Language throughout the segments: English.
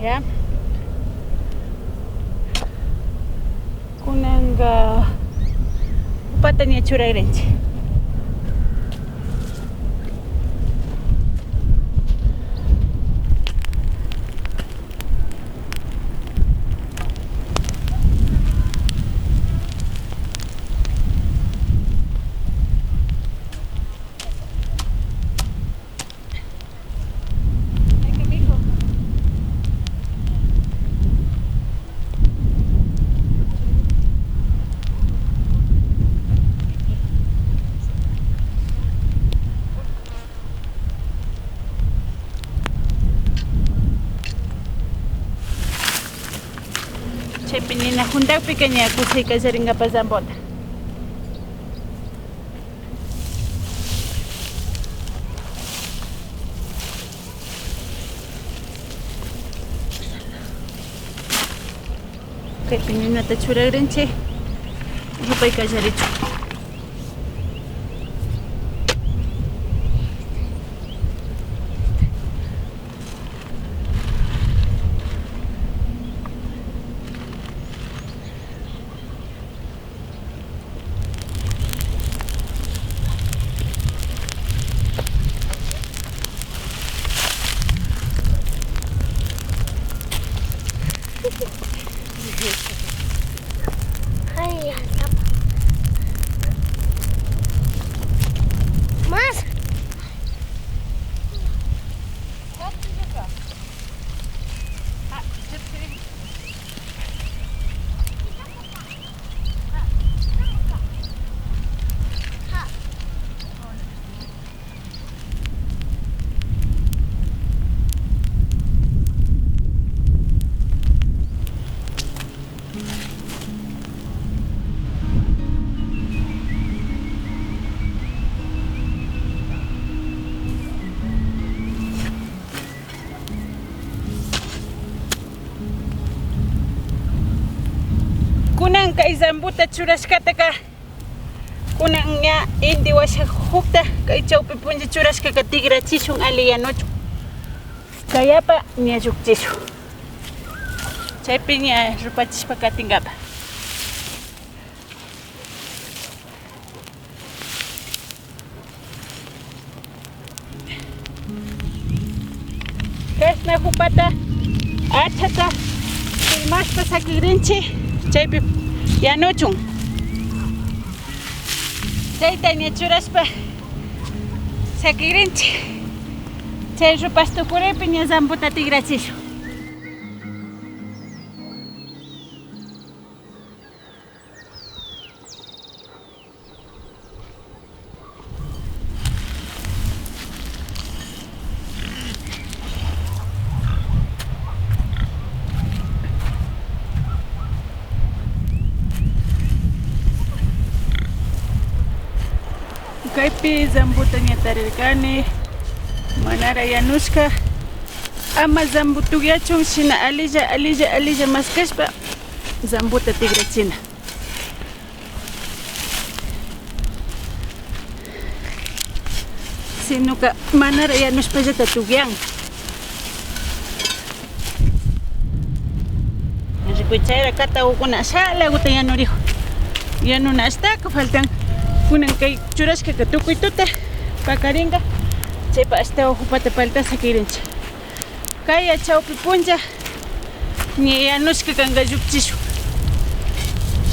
Ya. Kunanga upatanya churairenche. Chepinina junta pequeña kusay kasaringa pasambota. Chepinina ta churagrenche. Rupay kasarichu. Ay, más. Kunan kay zambuta churashkata ka. Kunan nya indi washa hukta kay chawpi punja churashkaka tigrachishun aliyanochu. Kayapa nya yukchishu. Chaypi nya rupachishpa katingapa. Kesna hupata achata filmashpa sakigrinchi. Chaypi yanuchun. Chayta nya churashpa sakigrinchi. Chay rupastukuraypi nya zambuta tigrachishun. Kaypi zambuta nya tarirkani manara yanushka ama zambutuyachun shina alilla maskashpa zambuta tigrachina. Sinuka manara yanushpallata tugyan. Rikuchayra kata ukuna shalaguta yanurijo. Yanuna astaka faltan kunan kay churashkaka tukuy tuta pakaringa chaypa hasta hupata palta sakirincha. Kaya chawpi puncha ña yanushka kanga llukchishu.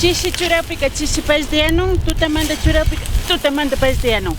Chishi churapika chishi pashta yanun, tutamanta churapika tutamanta pashta yanun.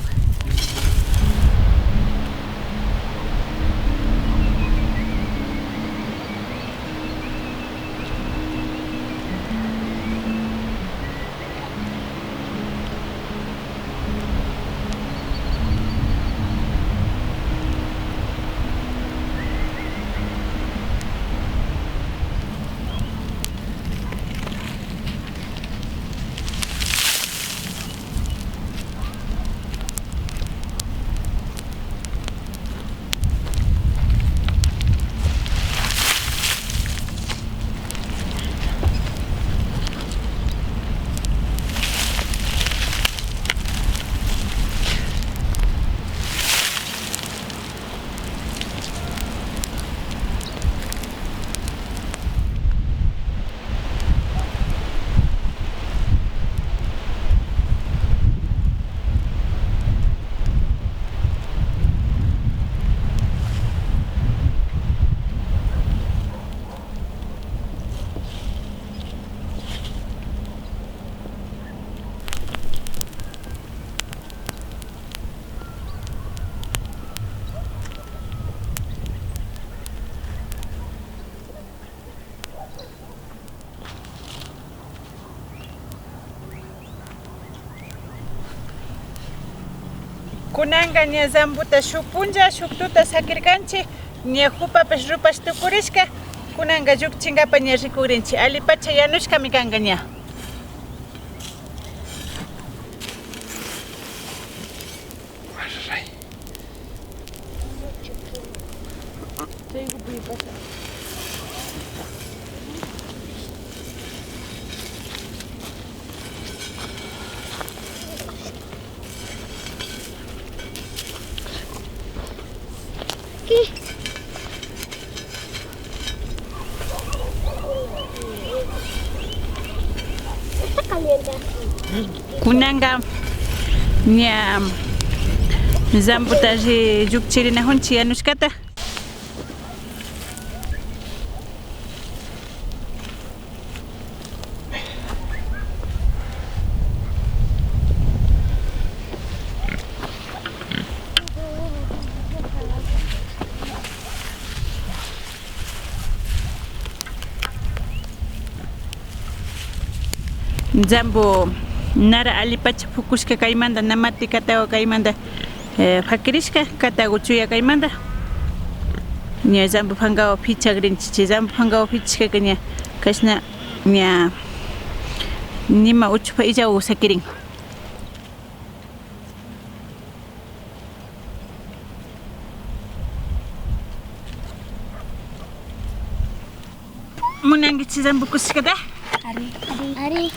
Kunanga ña zambuta shuk punlla shuk tuta sakirkanchik ña hupapish rupash tukurishka kunanga llukchinkapa ña rikurinchik alipacha yanushkami kanka ña. Está caliente. Kunanga ña zambuta llukchirinahunchik yanushkata. Zambu nara alipacha pukushka kaymanta namati katawa kaymanta fakirishka katawa chuya kaymanta ña zambu pangawa pichakrinchik zambu pangawa pichashkaka ña kashna ña nima uchupa illaw sakirin. Munankichik zambu kushkata? Ari.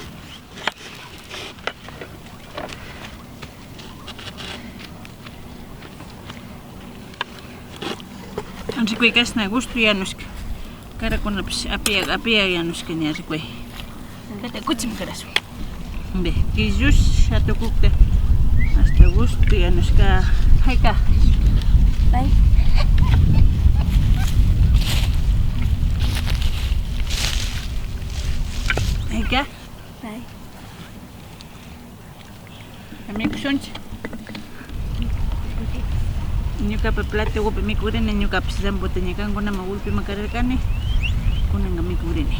Rikuy kashna gusto yanushka karakunapish apiyak yanushka ña rikuy kata kuchim karasun be killush hatukukta hasta gusto yanushka hayka Bye. hayka Bye. amikushunchik ñukapi platiupi mikurini ñukapish zambuta ña kankunama ulpima kararkani kunanga mikurini.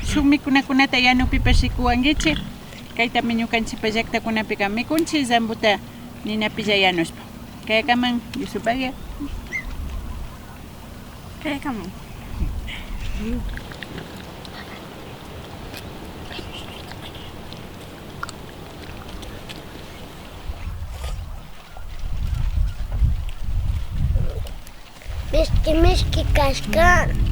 Shuk mikunakunata yanupipash rikuwankichik kaytami ñukanchikpa llaqtakunapika mikunchik zambuta ninapilla yanushpa. Kayakaman Yusupaya. Kayakaman. Mishki kashkan.